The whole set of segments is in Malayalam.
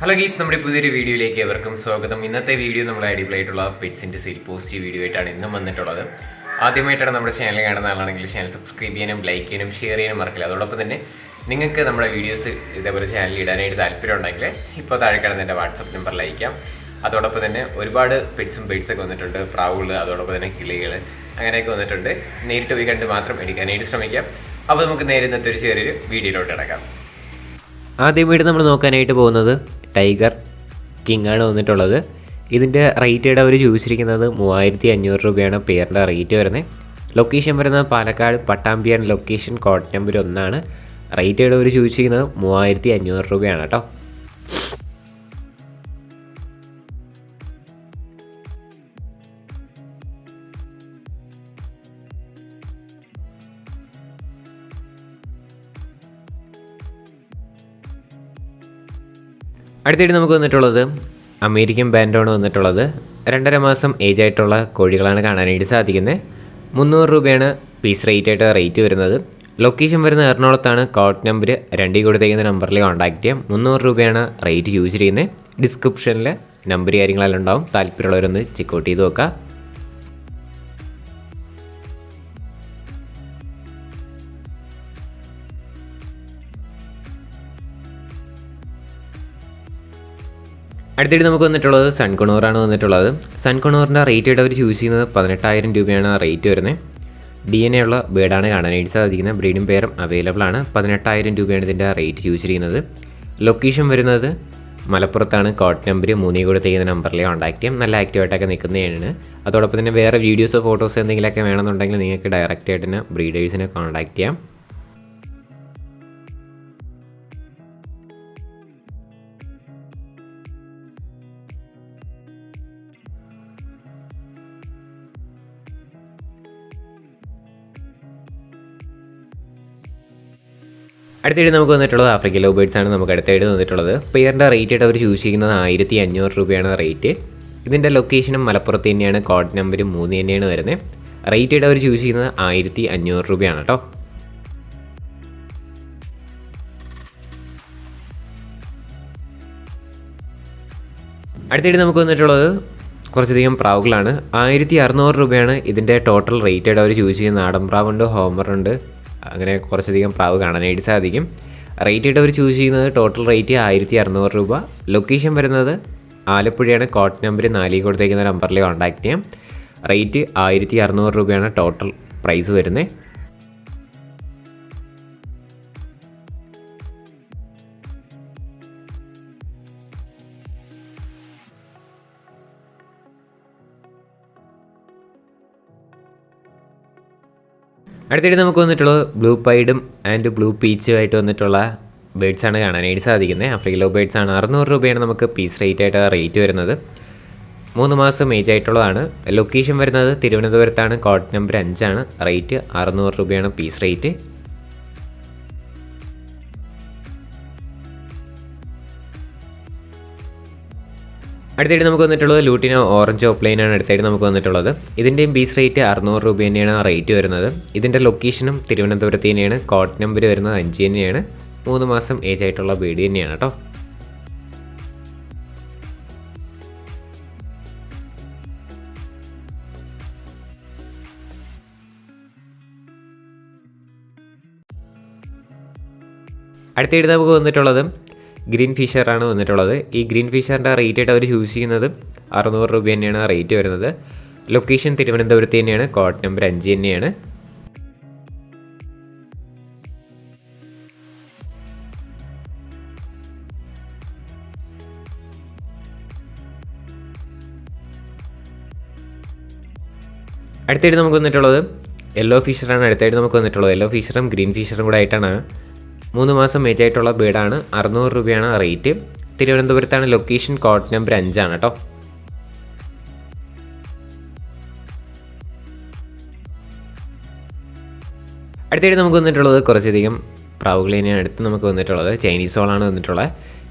ഹലോ ഗീസ്, നമ്മുടെ പുതിയൊരു വീഡിയോയിലേക്ക് എവർക്കും സ്വാഗതം. ഇന്നത്തെ വീഡിയോ നമ്മൾ അടിപൊളിയായിട്ടുള്ള പെറ്റ്സിൻ്റെ സെയിൽ പോസിറ്റീവ് വീഡിയോ ആയിട്ടാണ് ഇന്നും വന്നിട്ടുള്ളത്. ആദ്യമായിട്ടാണ് നമ്മുടെ ചാനൽ കാണുന്ന ആളാണെങ്കിൽ ചാനൽ സബ്സ്ക്രൈബ് ചെയ്യാനും ലൈക്ക് ചെയ്യാനും ഷെയർ ചെയ്യാനും മറക്കില്ല. അതോടൊപ്പം തന്നെ നിങ്ങൾക്ക് നമ്മുടെ വീഡിയോസ് ഇതേപോലെ ചാനലിൽ ഇടാനായിട്ട് താല്പര്യം ഉണ്ടെങ്കിൽ ഇപ്പോൾ താഴെ കിടന്ന് എൻ്റെ വാട്സപ്പ് നമ്പറിൽ അയക്കാം. അതോടൊപ്പം തന്നെ ഒരുപാട് പെറ്റ്സും ബേഡ്സൊക്കെ വന്നിട്ടുണ്ട്, പ്രാവുകൾ, അതോടൊപ്പം തന്നെ കിളികൾ, അങ്ങനെയൊക്കെ വന്നിട്ടുണ്ട്. നേരിട്ട് പോയി കണ്ട് മാത്രം എടുക്കാനായിട്ട് ശ്രമിക്കാം. അപ്പോൾ നമുക്ക് നേരെ ഇന്നത്തെ ഒരു ചെറിയൊരു വീഡിയോയിലോട്ട് കിടക്കാം. ആദ്യമായിട്ട് നമ്മൾ നോക്കാനായിട്ട് പോകുന്നത് ടൈഗർ കിങ് ആണ് വന്നിട്ടുള്ളത്. ഇതിൻ്റെ റേറ്റ് അവർ ചോദിച്ചിരിക്കുന്നത് 3500 രൂപയാണ് പെയറിൻ്റെ റേറ്റ് വരുന്നത്. ലൊക്കേഷൻ വരുന്നത് പാലക്കാട് പട്ടാമ്പിയാണ് ലൊക്കേഷൻ, കോഡ് നമ്പർ 1 റേറ്റ് അവർ ചോദിച്ചിരിക്കുന്നത് 3500 രൂപയാണ് കേട്ടോ. അടുത്തായിട്ട് നമുക്ക് വന്നിട്ടുള്ളത് അമേരിക്കൻ ബാൻഡാണ് വന്നിട്ടുള്ളത്. 2.5 മാസം ഏജ് ആയിട്ടുള്ള കോഴികളാണ് കാണാനായിട്ട് സാധിക്കുന്നത്. 300 രൂപയാണ് പീസ് റേറ്റ് വരുന്നത്. ലൊക്കേഷൻ വരുന്നത് എറണാകുളത്താണ്, കോഡ് നമ്പർ 2 കൊടുത്തേക്കുന്ന നമ്പറിൽ കോൺടാക്ട് ചെയ്യാം. 300 രൂപയാണ് റേറ്റ് ചോദിച്ചിരിക്കുന്നത്. ഡിസ്ക്രിപ്ഷനിൽ നമ്പർ കാര്യങ്ങളെല്ലാം ഉണ്ടാവും, താല്പര്യമുള്ളവരൊന്ന് ചെക്കൗട്ട് ചെയ്ത് നോക്കുക. അടുത്തിട്ട് നമുക്ക് വന്നിട്ടുള്ളത് സൺകുണൂറാണ് വന്നിട്ടുള്ളത്. സൺകുണൂറിൻ്റെ റേറ്റ് അവർ ചൂസ് ചെയ്യുന്നത് 18,000 രൂപയാണ് റേറ്റ് വരുന്നത്. DNA ഉള്ള ബേഡാണ് കാണാനായിട്ട് സാധിക്കുന്നത്. ബ്രീഡിംഗ് പെയറും അവൈലബിൾ ആണ്. 18,000 രൂപയാണ് ഇതിൻ്റെ റേറ്റ് ചൂസ് ചെയ്യുന്നത്. ലൊക്കേഷൻ വരുന്നത് മലപ്പുറത്താണ്, കോഡ് നമ്പർ 3 കൊടുത്തേക്കുന്ന നമ്പറിൽ കോൺടാക്ട് ചെയ്യാം. നല്ല ആക്റ്റീവായിട്ടൊക്കെ നിൽക്കുന്നതാണ്. അതോടൊപ്പം തന്നെ വേറെ വീഡിയോസോ ഫോട്ടോസോ എന്തെങ്കിലുമൊക്കെ വേണമെന്നുണ്ടെങ്കിൽ നിങ്ങൾക്ക് ഡയറക്റ്റായിട്ട് തന്നെ ബ്രീഡേഴ്സിനെ കോൺടാക്ട് ചെയ്യാം. അടുത്തായിട്ട് നമുക്ക് വന്നിട്ടുള്ളത് ആഫ്രിക്കൻ ലവ് ബേഡ്സ് ആണ് നമുക്ക് അടുത്തായിട്ട് വന്നിട്ടുള്ളത്. പെയറിൻ്റെ റേറ്റ് അവർ ചൂസ് ചെയ്യുന്നത് 1500 രൂപയാണ് റേറ്റ്. ഇതിൻ്റെ ലൊക്കേഷനും മലപ്പുറത്ത് തന്നെയാണ്, കോഡ് നമ്പർ 3 തന്നെയാണ് വരുന്നത്. റേറ്റ് അവർ ചൂസ് ചെയ്യുന്നത് 1500 രൂപയാണ് കേട്ടോ. അടുത്തായിട്ട് നമുക്ക് വന്നിട്ടുള്ളത് കുറച്ചധികം പ്രാവുകളാണ്. 1600 രൂപയാണ് ഇതിൻ്റെ ടോട്ടൽ റേറ്റ് അവർ ചൂസ് ചെയ്യുന്നത്. നാടൻ പ്രാവുണ്ട്, ഹോമറുണ്ട്, അങ്ങനെ കുറച്ചധികം പ്രാവ് കാണാനായിട്ട് സാധിക്കും. റേറ്റ് അവർ ചൂസ് ചെയ്യുന്നത് ടോട്ടൽ റേറ്റ് 1600 രൂപ. ലൊക്കേഷൻ വരുന്നത് ആലപ്പുഴയാണ്, കോഡ് നമ്പർ 4 കൊടുത്തേക്കുന്ന നമ്പറിൽ കോൺടാക്ട് ചെയ്യാം. റേറ്റ് 1600 രൂപയാണ് ടോട്ടൽ പ്രൈസ് വരുന്നത്. അടുത്തിട്ട് നമുക്ക് വന്നിട്ടുള്ളത് ബ്ലൂ പൈഡും ആൻഡ് ബ്ലൂ പീച്ചും ആയിട്ട് വന്നിട്ടുള്ള ബേഡ്സാണ് കാണാനായിട്ട് സാധിക്കുന്നത്. ആഫ്രിക്കൻ ലവ് ബേഡ്സ് ആണ്. 600 രൂപയാണ് നമുക്ക് പീസ് റേറ്റ് വരുന്നത്. 3 മാസം ഏജ് ആയിട്ടുള്ളതാണ്. ലൊക്കേഷൻ വരുന്നത് തിരുവനന്തപുരത്താണ്, കോഡ് നമ്പർ 5 റേറ്റ് 600 രൂപയാണ് പീസ് റേറ്റ്. അടുത്തായിട്ട് നമുക്ക് വന്നിട്ടുള്ളത് ലൂട്ടിനോ ഓറഞ്ച് ഓപ്ലൈനാണ് അടുത്തായിട്ട് നമുക്ക് വന്നിട്ടുള്ളത്. ഇതിൻ്റെയും പീസ് റേറ്റ് 600 രൂപ തന്നെയാണ് റേറ്റ് വരുന്നത്. ഇതിൻ്റെ ലൊക്കേഷനും തിരുവനന്തപുരത്ത് തന്നെയാണ്, കോഡ് നമ്പർ വരുന്നത് 5 തന്നെയാണ്. 3 മാസം ഏജ് ആയിട്ടുള്ള ബേഡ് തന്നെയാണ് കേട്ടോ. അടുത്തായിട്ട് നമുക്ക് വന്നിട്ടുള്ളത് ഗ്രീൻ ഫിഷറാണ് വന്നിട്ടുള്ളത്. ഈ ഗ്രീൻ ഫിഷറിൻ്റെ റേറ്റ് അവർ ചൂസ് ചെയ്യുന്നത് 600 രൂപ തന്നെയാണ് റേറ്റ് വരുന്നത്. ലൊക്കേഷൻ തിരുവനന്തപുരത്ത് തന്നെയാണ്, കോഡ് നമ്പർ 5 തന്നെയാണ്. അടുത്തായിട്ട് നമുക്ക് വന്നിട്ടുള്ളത് യെല്ലോ ഫിഷറാണ് അടുത്തായിട്ട് നമുക്ക് വന്നിട്ടുള്ളത്. യെല്ലോ ഫിഷറും ഗ്രീൻ ഫിഷറും കൂടെ ആയിട്ടാണ്. 3 മാസം ഏജ് ആയിട്ടുള്ള ബേഡാണ്. 600 രൂപയാണ് റേറ്റ്. തിരുവനന്തപുരത്താണ് ലൊക്കേഷൻ, കോഡ് നമ്പർ 5 കേട്ടോ. അടുത്തായിട്ട് നമുക്ക് വന്നിട്ടുള്ളത് കുറച്ചധികം പ്രാവുകൾ തന്നെയാണ് അടുത്ത് നമുക്ക് വന്നിട്ടുള്ളത്. ചൈനീസ് ഹോളാണ് വന്നിട്ടുള്ളത്.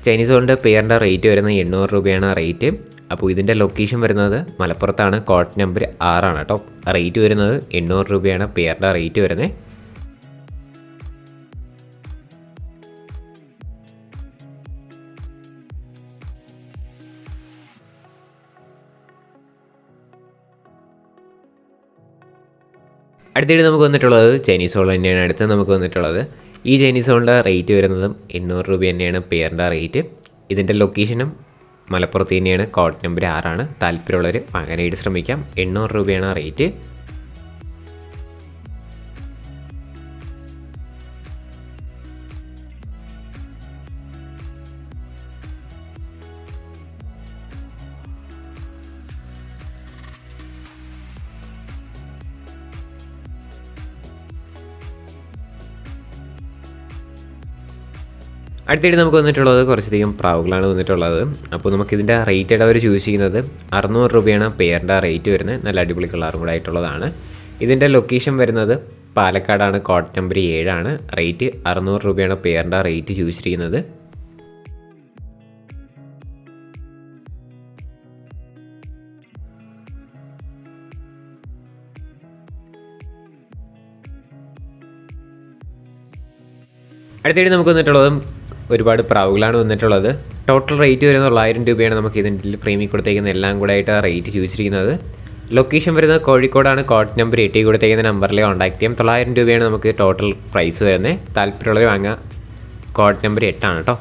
ചൈനീസ് ഹോളിൻ്റെ പെയറിൻ്റെ റേറ്റ് വരുന്നത് 800 രൂപയാണ് റേറ്റ്. അപ്പോൾ ഇതിൻ്റെ ലൊക്കേഷൻ വരുന്നത് മലപ്പുറത്താണ്, കോഡ് നമ്പർ 6 കേട്ടോ. റേറ്റ് വരുന്നത് 800 രൂപയാണ് പെയറിൻ്റെ റേറ്റ് വരുന്നത്. അടുത്തിട്ട് നമുക്ക് വന്നിട്ടുള്ളത് ചൈനീസ് ഹോൾ തന്നെയാണ് അടുത്ത് നമുക്ക് വന്നിട്ടുള്ളത്. ഈ ചൈനീസ് ഹോളിൻ്റെ റേറ്റ് വരുന്നതും 800 രൂപ തന്നെയാണ് പെയറിൻ്റെ റേറ്റ്. ഇതിൻ്റെ ലൊക്കേഷനും മലപ്പുറത്ത് തന്നെയാണ്. കോഡ് നമ്പർ 6 താല്പര്യമുള്ളവർ വാങ്ങാനായിട്ട് ശ്രമിക്കാം. 800 രൂപയാണ് റേറ്റ്. അടുത്തിട്ട് നമുക്ക് വന്നിട്ടുള്ളത് കുറച്ചധികം പ്രാവുകളാണ് വന്നിട്ടുള്ളത്. അപ്പോൾ നമുക്കിതിൻ്റെ റേറ്റ് അവർ ചൂസ് ചെയ്യുന്നത് 600 രൂപയാണ് പെയറിൻ്റെ റേറ്റ് വരുന്നത്. നല്ല അടിപൊളി കളറും കൂടെ ആയിട്ടുള്ളതാണ്. ഇതിൻ്റെ ലൊക്കേഷൻ വരുന്നത് പാലക്കാടാണ്. കോഡ് നമ്പർ 7 റേറ്റ് 600 രൂപയാണ് പെയറിൻ്റെ റേറ്റ് ചൂസ് ചെയ്യുന്നത്. അടുത്തിട്ട് നമുക്ക് വന്നിട്ടുള്ളതും ഒരുപാട് പ്രാവുകളാണ് വന്നിട്ടുള്ളത്. ടോട്ടൽ റേറ്റ് വരുന്നത് 900 രൂപയാണ്. നമുക്ക് ഇതിൻ്റെ ഫ്രെയിമിൽ കൊടുത്തേക്കുന്ന എല്ലാം കൂടെ ആയിട്ട് റേറ്റ് ചോദിച്ചിരിക്കുന്നത്. ലൊക്കേഷൻ വരുന്നത് കോഴിക്കോടാണ്. കോഡ് നമ്പർ 8 കൊടുത്തേക്കുന്ന നമ്പറിൽ കോൺടാക്ട് ചെയ്യാം. 900 രൂപയാണ് നമുക്ക് ടോട്ടൽ പ്രൈസ് വരുന്നത്. താല്പര്യമുള്ളവർ വാങ്ങാം. കോഡ് നമ്പർ 8 കേട്ടോ.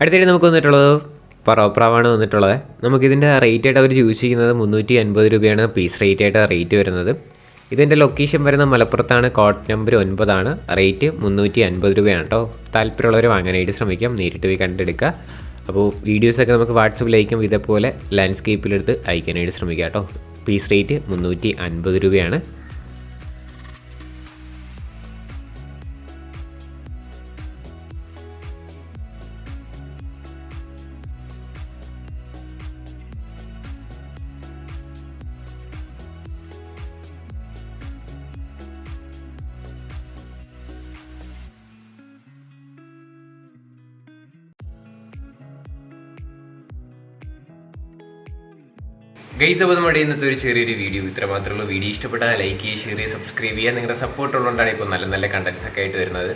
അടുത്തിട്ട് നമുക്ക് വന്നിട്ടുള്ളത് പറവപ്രാവാണ് വന്നിട്ടുള്ളത്. നമുക്കിതിൻ്റെ റേറ്റ് ആയിട്ട് അവർ ചൂസ് ചെയ്യുന്നത് 350 രൂപയാണ് പീസ് റേറ്റ് ആയിട്ട് റേറ്റ് വരുന്നത്. ഇതിൻ്റെ ലൊക്കേഷൻ വരുന്നത് മലപ്പുറത്താണ്. കോഡ് നമ്പർ 9 റേറ്റ് 350 രൂപയാണ് കേട്ടോ. താല്പര്യമുള്ളവർ വാങ്ങാനായിട്ട് ശ്രമിക്കാം. നേരിട്ട് പോയി കണ്ടെടുക്കുക. അപ്പോൾ വീഡിയോസൊക്കെ നമുക്ക് വാട്സപ്പിൽ അയക്കും. ഇതേപോലെ ലാൻഡ്സ്കേപ്പിലെടുത്ത് അയക്കാനായിട്ട് ശ്രമിക്കുക കേട്ടോ. പീസ് റേറ്റ് 350 രൂപയാണ്. ഗൈസ്, അപ്പോൾ നമ്മുടെ ഇന്നത്തെ ഒരു ചെറിയൊരു വീഡിയോ ഇത്ര മാത്രമുള്ള. വീഡിയോ ഇഷ്ടപ്പെട്ടാൽ ലൈക്ക് ചെയ്യുക, ഷെയർ ചെയ്യുക, സബ്സ്ക്രൈബ് ചെയ്യുക. നിങ്ങളുടെ സപ്പോർട്ട് ഉള്ളതുകൊണ്ടാണ് ഇപ്പോൾ നല്ല നല്ല കണ്ടൻസ് ഒക്കെ ആയിട്ട് വരുന്നത്.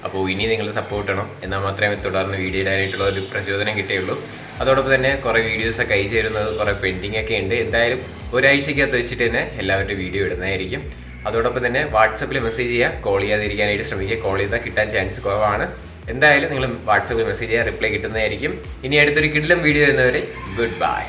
അപ്പോൾ ഇനി നിങ്ങൾ സപ്പോർട്ട് ചെയ്യണം. എന്നാൽ മാത്രമേ തുടർന്ന് വീഡിയോ ഇടാനായിട്ടുള്ള ഒരു പ്രചോദനം കിട്ടുകയുള്ളൂ. അതോടൊപ്പം തന്നെ കുറേ വീഡിയോസൊക്കെ അയച്ചു തരുന്നത് കുറേ പെൻഡിങ് ഒക്കെ ഉണ്ട്. എന്തായാലും ഒരാഴ്ചക്കകത്ത് വെച്ചിട്ട് തന്നെ എല്ലാവരുടെയും വീഡിയോ ഇടുന്നതായിരിക്കും. അതോടൊപ്പം തന്നെ വാട്സപ്പിൽ മെസ്സേജ് ചെയ്യുക. കോൾ ചെയ്യാതിരിക്കാനായിട്ട് ശ്രമിക്കുക. കോൾ ചെയ്താൽ കിട്ടാൻ ചാൻസ് കുറവാണ്. എന്തായാലും നിങ്ങൾ വാട്സപ്പിൽ മെസ്സേജ് ചെയ്യുക, റിപ്ലൈ കിട്ടുന്നതായിരിക്കും. ഇനി അടുത്തൊരു കിടിലം വീഡിയോ വരുന്നവരെ ഗുഡ് ബൈ.